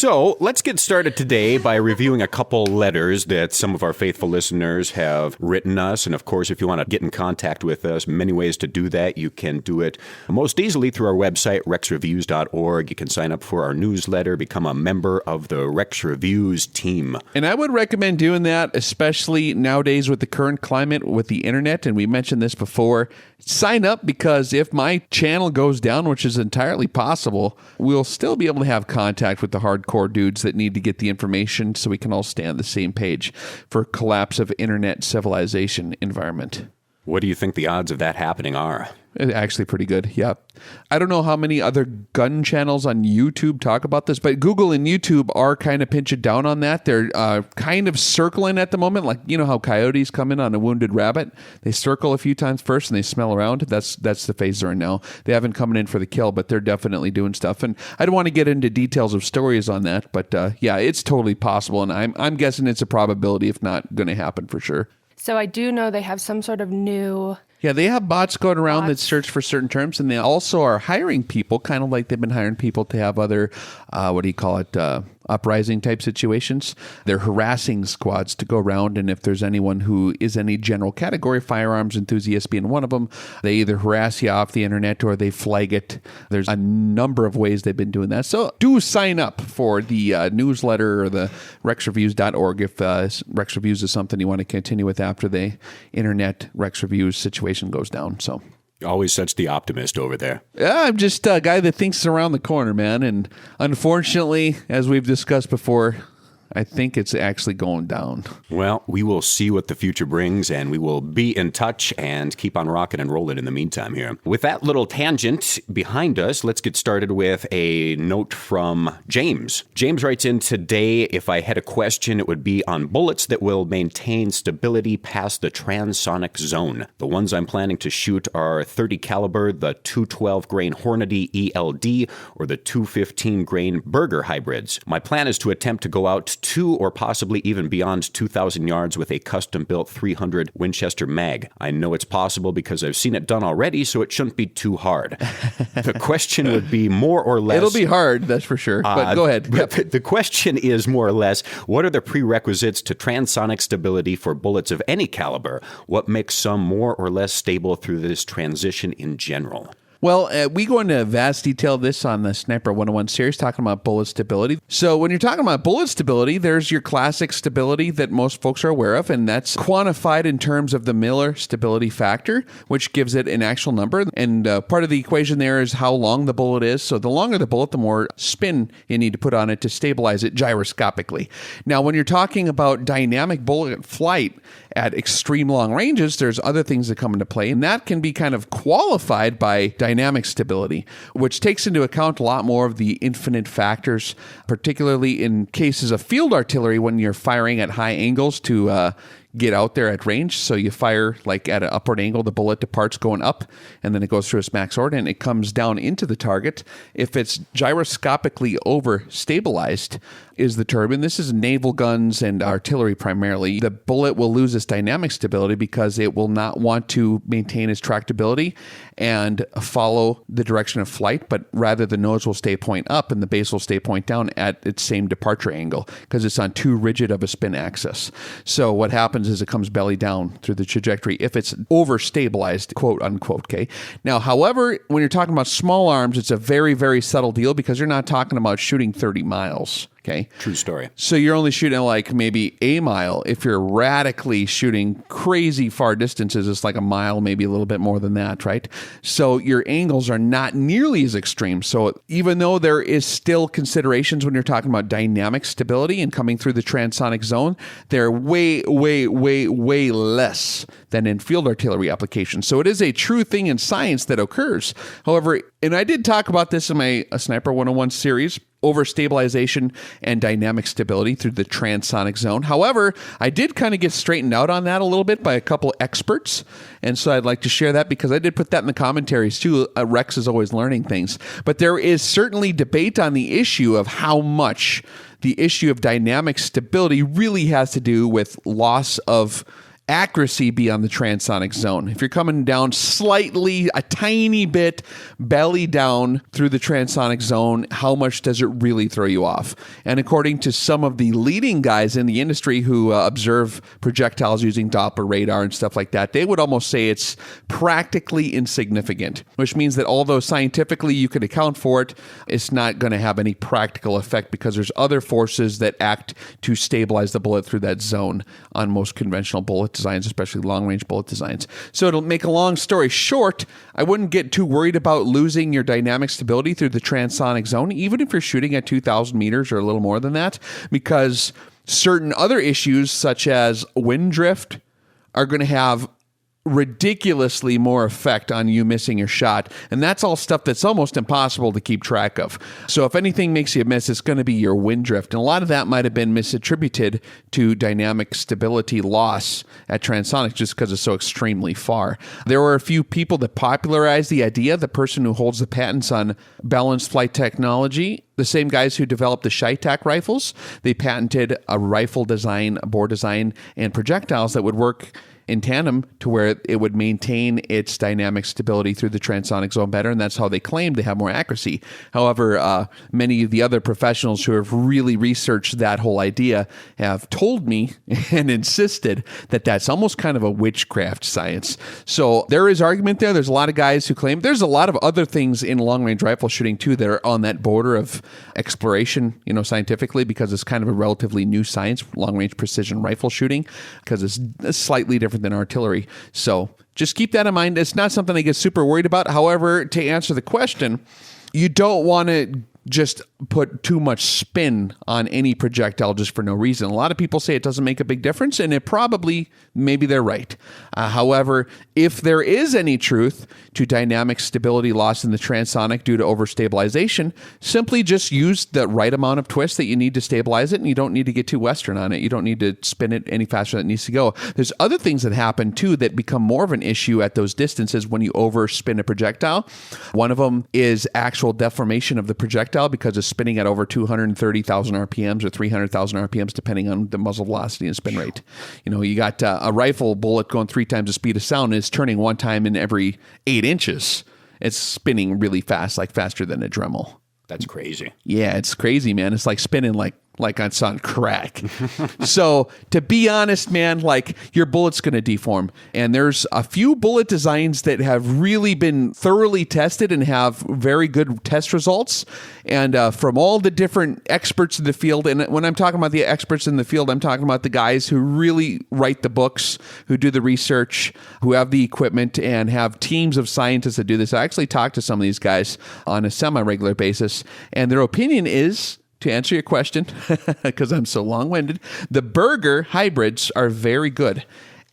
So let's get started today by reviewing a couple letters that some of our faithful listeners have written us. And of course, if you want to get in contact with us, many ways to do that. You can do it most easily through our website, rexreviews.org. You can sign up for our newsletter, become a member of the Rex Reviews team. And I would recommend doing that, especially nowadays with the current climate with the internet. And we mentioned this before. Sign up, because if my channel goes down, which is entirely possible, we'll still be able to have contact with the hardcore dudes that need to get the information so we can all stay on the same page for collapse of internet civilization environment. What do you think the odds of that happening are? Actually pretty good, yeah. I don't know how many other gun channels on YouTube talk about this, but Google and YouTube are kind of pinching down on that. They're kind of circling at the moment, like, you know how coyotes come in on a wounded rabbit? They circle a few times first and they smell around. That's the phase they're in now. They haven't come in for the kill, but they're definitely doing stuff. And I don't want to get into details of stories on that, but yeah, it's totally possible. And I'm guessing it's a probability, if not going to happen for sure. So I do know they have some sort of new... Yeah, they have bots going around that search for certain terms, and they also are hiring people, kind of like they've been hiring people to have other, uprising type situations. They're harassing squads to go around, and if there's anyone who is any general category, firearms enthusiast being one of them, they either harass you off the internet or they flag it. There's a number of ways they've been doing that. So do sign up for the newsletter or the rexreviews.org if Rex Reviews is something you want to continue with after the internet Rex Reviews situation goes down. So always such the optimist over there. Yeah, I'm just a guy that thinks around the corner, man. And unfortunately, as we've discussed before, I think it's actually going down. Well, we will see what the future brings, and we will be in touch and keep on rocking and rolling in the meantime here. With that little tangent behind us, let's get started with a note from James. James writes in today, if I had a question, it would be on bullets that will maintain stability past the transonic zone. The ones I'm planning to shoot are 30 caliber, the 212 grain Hornady ELD, or the 215 grain Berger hybrids. My plan is to attempt to go out to or possibly even beyond 2,000 yards with a custom-built 300 Winchester mag. I know it's possible because I've seen it done already, so it shouldn't be too hard. The question would be more or less... It'll be hard, that's for sure, but go ahead. Yep. The question is more or less, what are the prerequisites to transonic stability for bullets of any caliber? What makes some more or less stable through this transition in general? Well, we go into vast detail this on the Sniper 101 series, talking about bullet stability. So when you're talking about bullet stability, there's your classic stability that most folks are aware of, and that's quantified in terms of the Miller stability factor, which gives it an actual number. And part of the equation there is how long the bullet is. So the longer the bullet, the more spin you need to put on it to stabilize it gyroscopically. Now, when you're talking about dynamic bullet flight at extreme long ranges, there's other things that come into play, and that can be kind of qualified by dynamic stability, which takes into account a lot more of the infinite factors, particularly in cases of field artillery when you're firing at high angles to get out there at range. So you fire like at an upward angle, the bullet departs going up, and then it goes through its max orbit and it comes down into the target. If it's gyroscopically overstabilized, is the term, and this is naval guns and artillery primarily, the bullet will lose its dynamic stability because it will not want to maintain its tractability and follow the direction of flight, but rather the nose will stay point up and the base will stay point down at its same departure angle because it's on too rigid of a spin axis. So what happens is it comes belly down through the trajectory if it's overstabilized, quote unquote, okay? Now, however, when you're talking about small arms, it's a very, very subtle deal because you're not talking about shooting 30 miles. Okay. True story. So you're only shooting like maybe a mile. If you're radically shooting crazy far distances, it's like a mile, maybe a little bit more than that, right? So your angles are not nearly as extreme. So even though there is still considerations when you're talking about dynamic stability and coming through the transonic zone, they're way, way, way, way less than in field artillery applications. So it is a true thing in science that occurs. However, and I did talk about this in my Sniper 101 series, overstabilization and dynamic stability through the transonic zone. However, I did kind of get straightened out on that a little bit by a couple experts. And so I'd like to share that because I did put that in the commentaries too. Rex is always learning things. But there is certainly debate on the issue of how much the issue of dynamic stability really has to do with loss of accuracy be on the transonic zone? If you're coming down slightly, a tiny bit, belly down through the transonic zone, how much does it really throw you off? And according to some of the leading guys in the industry who observe projectiles using Doppler radar and stuff like that, they would almost say it's practically insignificant, which means that although scientifically you could account for it, it's not going to have any practical effect because there's other forces that act to stabilize the bullet through that zone on most conventional bullet designs, especially long-range bullet designs. So to make a long story short, I wouldn't get too worried about losing your dynamic stability through the transonic zone, even if you're shooting at 2,000 meters or a little more than that, because certain other issues such as wind drift are going to have ridiculously more effect on you missing your shot. And that's all stuff that's almost impossible to keep track of. So if anything makes you miss, it's going to be your wind drift. And a lot of that might have been misattributed to dynamic stability loss at Transonic just because it's so extremely far. There were a few people that popularized the idea. The person who holds the patents on balanced flight technology, the same guys who developed the Shitak rifles, they patented a rifle design, a bore design, and projectiles that would work in tandem to where it would maintain its dynamic stability through the transonic zone better, and that's how they claim they have more accuracy. However, many of the other professionals who have really researched that whole idea have told me and insisted that that's almost kind of a witchcraft science. So there is argument there. There's a lot of guys who claim. There's a lot of other things in long-range rifle shooting too that are on that border of exploration, scientifically, because it's kind of a relatively new science, long-range precision rifle shooting, because it's slightly different than artillery. So just keep that in mind. It's not something I get super worried about. However, to answer the question, you don't want to just put too much spin on any projectile just for no reason. A lot of people say it doesn't make a big difference, and it probably, maybe they're right. However, if there is any truth to dynamic stability loss in the transonic due to overstabilization, simply just use the right amount of twist that you need to stabilize it, and you don't need to get too Western on it. You don't need to spin it any faster than it needs to go. There's other things that happen, too, that become more of an issue at those distances when you overspin a projectile. One of them is actual deformation of the projectile because it's spinning at over 230,000 RPMs or 300,000 RPMs, depending on the muzzle velocity and spin rate. You got a rifle bullet going 3 times the speed of sound, and it's turning 1 time in every 8 inches. It's spinning really fast, like faster than a Dremel. That's crazy. Yeah, it's crazy, man. It's like spinning like it's on crack. So to be honest, man, your bullet's going to deform. And there's a few bullet designs that have really been thoroughly tested and have very good test results. And from all the different experts in the field, and when I'm talking about the experts in the field, I'm talking about the guys who really write the books, who do the research, who have the equipment, and have teams of scientists that do this. I actually talk to some of these guys on a semi-regular basis, and their opinion is, to answer your question, because I'm so long-winded, the Burger hybrids are very good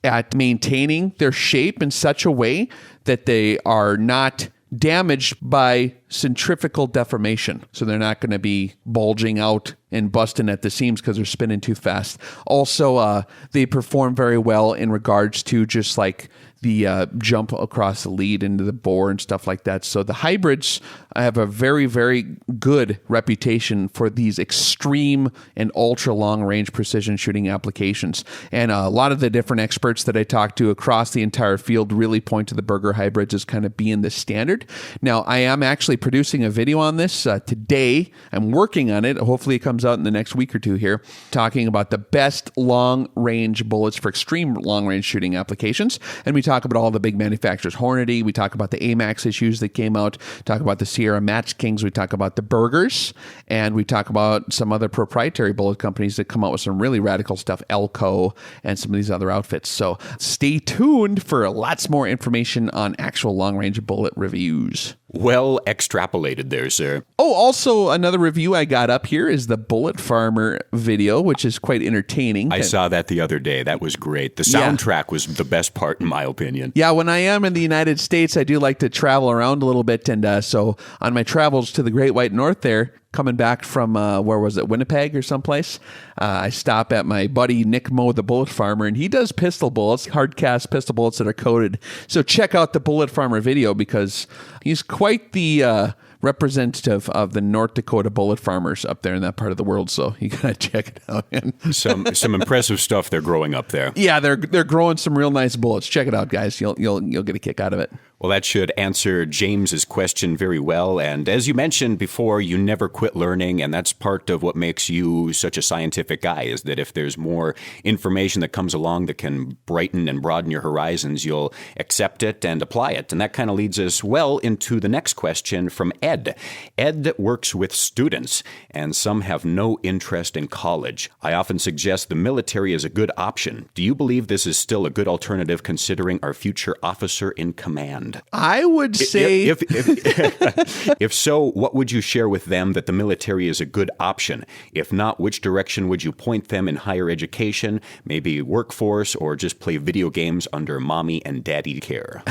at maintaining their shape in such a way that they are not damaged by centrifugal deformation. So they're not going to be bulging out and busting at the seams because they're spinning too fast. Also, they perform very well in regards to just like the jump across the lead into the bore and stuff like that. So the hybrids have a very, very good reputation for these extreme and ultra long range precision shooting applications. And a lot of the different experts that I talk to across the entire field really point to the Burger hybrids as kind of being the standard. Now, I am actually producing a video on this today. I'm working on it. Hopefully it comes out in the next week or two here, talking about the best long range bullets for extreme long range shooting applications. And we talk about all the big manufacturers, Hornady. We talk about the AMAX issues that came out, talk about the Sierra Match Kings. We talk about the Burgers, and we talk about some other proprietary bullet companies that come out with some really radical stuff, Elco and some of these other outfits. So stay tuned for lots more information on actual long-range bullet reviews. Well extrapolated there, sir. Oh, also another review I got up here is the Bullet Farmer video, which is quite entertaining. I saw that the other day. That was great. The soundtrack was the best part, in my opinion. Yeah, when I am in the United States, I do like to travel around a little bit. And so on my travels to the Great White North there, coming back from, where was it, Winnipeg or someplace, I stop at my buddy Nick Moe, the Bullet Farmer, and he does pistol bullets, hard cast pistol bullets that are coated. So check out the Bullet Farmer video because he's quite the representative of the North Dakota bullet farmers up there in that part of the world. So you got to check it out. Some impressive stuff they're growing up there. Yeah, they're growing some real nice bullets. Check it out, guys. You'll get a kick out of it. Well, that should answer James's question very well. And as you mentioned before, you never quit learning. And that's part of what makes you such a scientific guy, is that if there's more information that comes along that can brighten and broaden your horizons, you'll accept it and apply it. And that kind of leads us well into the next question from Ed. Ed works with students, and some have no interest in college. I often suggest the military is a good option. Do you believe this is still a good alternative considering our future officer in command? I would say... If so, what would you share with them that the military is a good option? If not, which direction would you point them in higher education, maybe workforce, or just play video games under mommy and daddy care?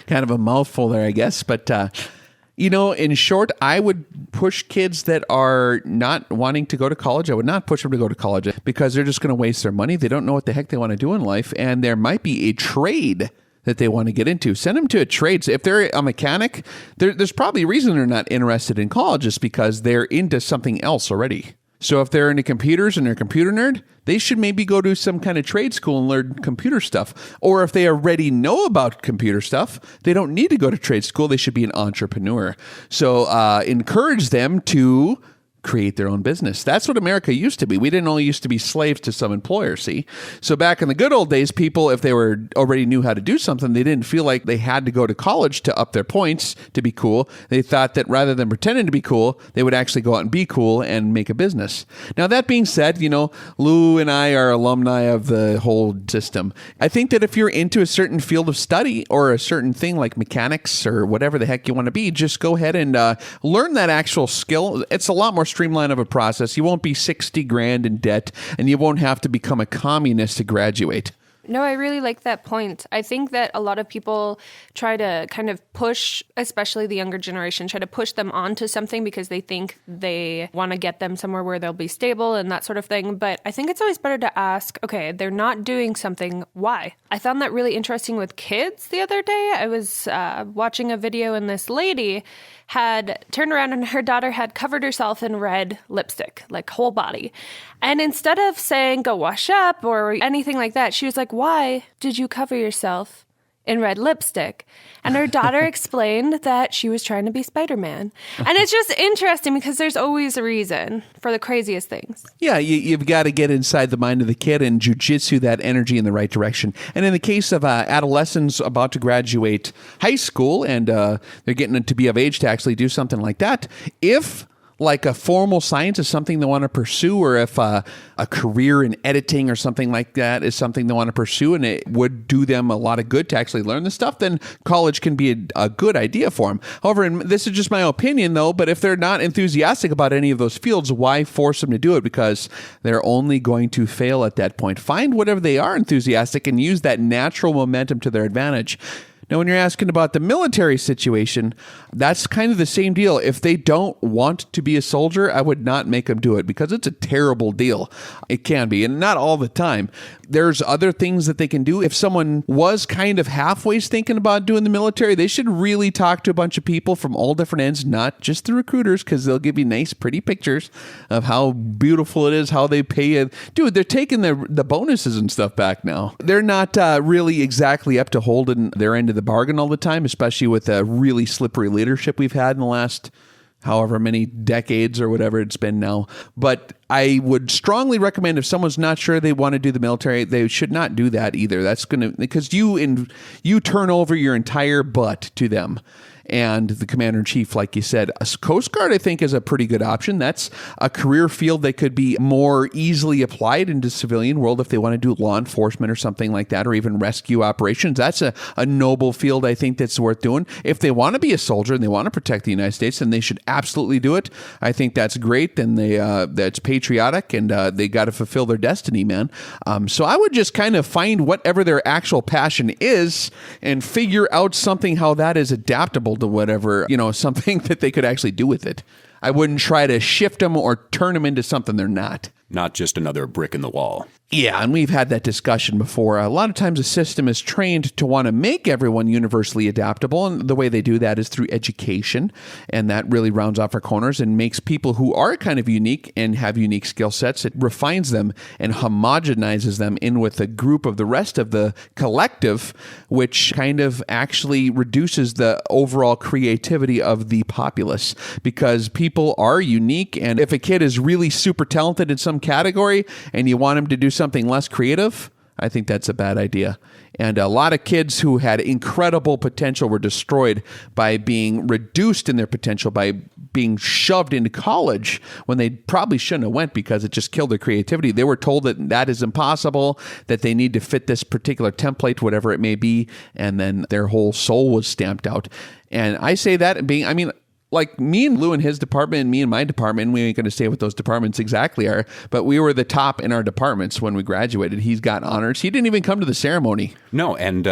Kind of a mouthful there, I guess. But, in short, I would push kids that are not wanting to go to college. I would not push them to go to college because they're just going to waste their money. They don't know what the heck they want to do in life. And there might be a trade that they want to get into. Send them to a trade. So if they're a mechanic, there's probably a reason they're not interested in college, is because they're into something else already. So if they're into computers and they're a computer nerd, they should maybe go to some kind of trade school and learn computer stuff. Or if they already know about computer stuff, they don't need to go to trade school. They should be an entrepreneur. So encourage them to create their own business. That's what America used to be. We didn't only used to be slaves to some employer, see? So back in the good old days, people, if they were already knew how to do something, they didn't feel like they had to go to college to up their points to be cool. They thought that rather than pretending to be cool, they would actually go out and be cool and make a business. Now, that being said, Lou and I are alumni of the whole system. I think that if you're into a certain field of study or a certain thing like mechanics or whatever the heck you want to be, just go ahead and learn that actual skill. It's a lot more streamline of a process. You won't be 60 grand in debt, and you won't have to become a communist to graduate. No, I really like that point. I think that a lot of people try to kind of push, especially the younger generation, try to push them onto something because they think they want to get them somewhere where they'll be stable and that sort of thing. But I think it's always better to ask, okay, they're not doing something, why? I found that really interesting with kids the other day. I was watching a video and this lady had turned around and her daughter had covered herself in red lipstick, like whole body. And instead of saying, go wash up or anything like that, she was like, why did you cover yourself in red lipstick? And her daughter explained that she was trying to be Spider-Man. And it's just interesting because there's always a reason for the craziest things. Yeah, you've got to get inside the mind of the kid and jujitsu that energy in the right direction. And in the case of adolescents about to graduate high school and they're getting to be of age to actually do something like that, if like a formal science is something they want to pursue, or if a career in editing or something like that is something they want to pursue and it would do them a lot of good to actually learn this stuff, then college can be a good idea for them. However, and this is just my opinion though, but if they're not enthusiastic about any of those fields, why force them to do it? Because they're only going to fail at that point. Find whatever they are enthusiastic and use that natural momentum to their advantage. Now, when you're asking about the military situation, that's kind of the same deal. If they don't want to be a soldier, I would not make them do it because it's a terrible deal. It can be, and not all the time. There's other things that they can do. If someone was kind of halfway thinking about doing the military, they should really talk to a bunch of people from all different ends, not just the recruiters, because they'll give you nice, pretty pictures of how beautiful it is, how they pay you. Dude, they're taking the bonuses and stuff back now. They're not really exactly up to holding their end of the bargain all the time, especially with the really slippery leadership we've had in the last however many decades or whatever it's been now. But I would strongly recommend if someone's not sure they want to do the military, they should not do that either. That's going to, because you turn over your entire butt to them. And the commander-in-chief, like you said, a Coast Guard, I think, is a pretty good option. That's a career field that could be more easily applied into civilian world if they want to do law enforcement or something like that, or even rescue operations. That's a noble field, I think, that's worth doing. If they want to be a soldier and they want to protect the United States, then they should absolutely do it. I think that's great, and that's patriotic, and they got to fulfill their destiny, man. So I would just kind of find whatever their actual passion is and figure out something how that is adaptable to whatever, something that they could actually do with it. I wouldn't try to shift them or turn them into something they're not. not just another brick in the wall. Yeah, and we've had that discussion before. A lot of times a system is trained to want to make everyone universally adaptable, and the way they do that is through education, and that really rounds off our corners and makes people who are kind of unique and have unique skill sets, it refines them and homogenizes them in with a group of the rest of the collective, which kind of actually reduces the overall creativity of the populace, because people are unique, and if a kid is really super talented in some category and you want him to do something less creative, I think that's a bad idea. And a lot of kids who had incredible potential were destroyed by being reduced in their potential, by being shoved into college when they probably shouldn't have went, because it just killed their creativity. They were told that that is impossible, that they need to fit this particular template, whatever it may be, and then their whole soul was stamped out. And I say that being, I mean, like me and Lou in his department and me in my department, we ain't going to say what those departments exactly are, but we were the top in our departments when we graduated. He's got honors. He didn't even come to the ceremony. No, and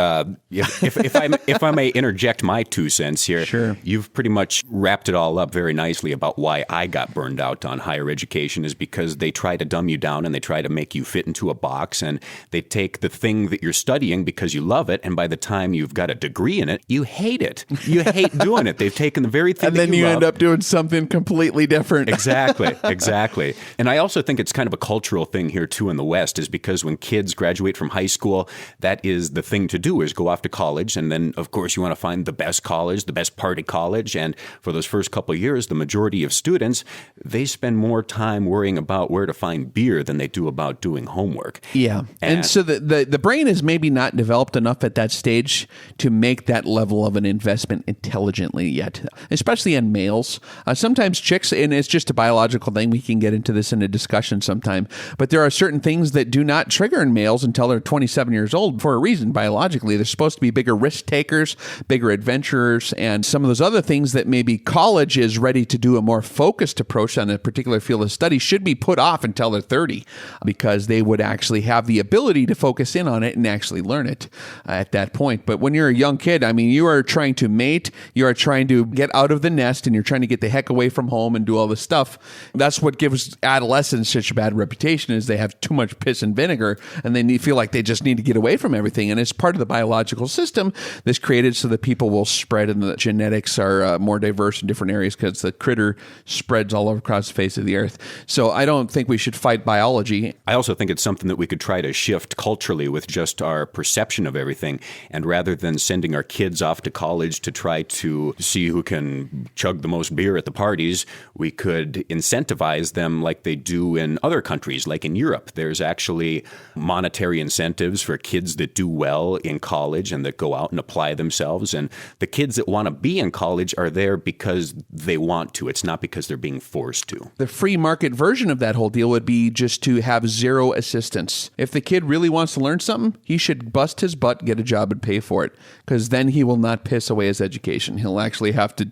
if I may interject my 2 cents here, Sure. You've pretty much wrapped it all up very nicely about why I got burned out on higher education, is because they try to dumb you down and they try to make you fit into a box, and they take the thing that you're studying because you love it, and by the time you've got a degree in it, you hate it. You hate doing it. They've taken the very thing And that then you end up doing something completely different. Exactly. And I also think it's kind of a cultural thing here too in the West, is because when kids graduate from high school, that is the thing to do, is go off to college. And then, of course, you want to find the best college, the best party college. And for those first couple of years, the majority of students, they spend more time worrying about where to find beer than they do about doing homework. Yeah. And so the brain is maybe not developed enough at that stage to make that level of an investment intelligently yet, especially in males. Sometimes chicks, and it's just a biological thing, we can get into this in a discussion sometime, but there are certain things that do not trigger in males until they're 27 years old for a reason. Biologically, they're supposed to be bigger risk takers, bigger adventurers, and some of those other things that maybe college is ready to do a more focused approach on a particular field of study should be put off until they're 30, because they would actually have the ability to focus in on it and actually learn it at that point. But when you're a young kid, I mean, you are trying to mate, you are trying to get out of the nest, and you're trying to get the heck away from home and do all this stuff. That's what gives adolescents such a bad reputation, is they have too much piss and vinegar, and they feel like they just need to get away from everything. And it's part of the biological system that's created so that people will spread, and the genetics are more diverse in different areas, because the critter spreads all across the face of the earth. So I don't think we should fight biology. I also think it's something that we could try to shift culturally with just our perception of everything. And rather than sending our kids off to college to try to see who can chug the most beer at the parties, we could incentivize them like they do in other countries, like in Europe. There's actually monetary incentives for kids that do well in college and that go out and apply themselves. And the kids that want to be in college are there because they want to. It's not because they're being forced to. The free market version of that whole deal would be just to have zero assistance. If the kid really wants to learn something, he should bust his butt, get a job, and pay for it, because then he will not piss away his education. He'll actually have to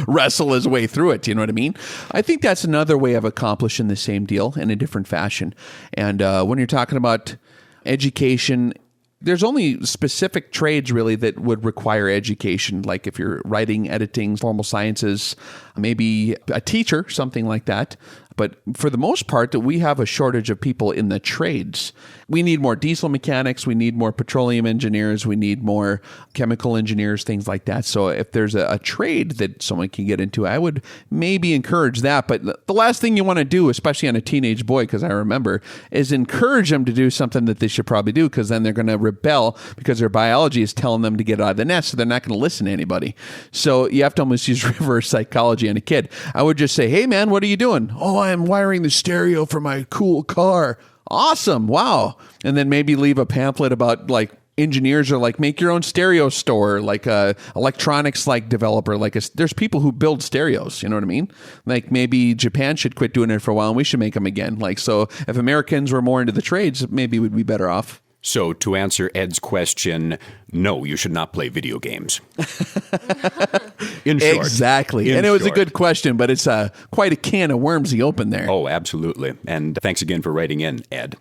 wrestle his way through it. You know what I mean? I think that's another way of accomplishing the same deal in a different fashion. And when you're talking about education, there's only specific trades really that would require education. Like if you're writing, editing, formal sciences, maybe a teacher, something like that. But for the most part, we have a shortage of people in the trades. We need more diesel mechanics. We need more petroleum engineers. We need more chemical engineers, things like that. So if there's a trade that someone can get into, I would maybe encourage that. But the last thing you want to do, especially on a teenage boy, because I remember, is encourage them to do something that they should probably do, because then they're going to rebel because their biology is telling them to get out of the nest. So they're not going to listen to anybody. So you have to almost use reverse psychology on a kid. I would just say, hey, man, what are you doing? Oh, I'm wiring the stereo for my cool car. Awesome. Wow. And then maybe leave a pamphlet about like engineers, or like make your own stereo store, like a electronics like developer. There's people who build stereos. You know what I mean? Like maybe Japan should quit doing it for a while and we should make them again. Like, so if Americans were more into the trades, maybe we'd be better off. So to answer Ed's question, no, you should not play video games. In short. Exactly. And it was a good question, but it's quite a can of worms he opened there. Oh, absolutely. And thanks again for writing in, Ed.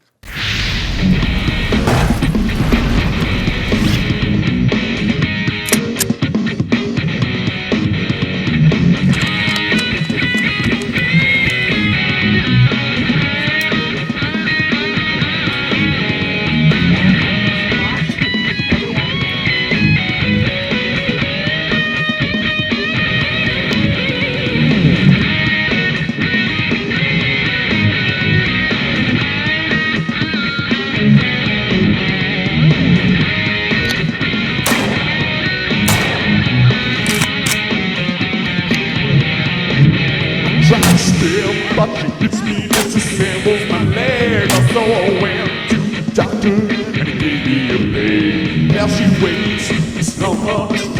no more.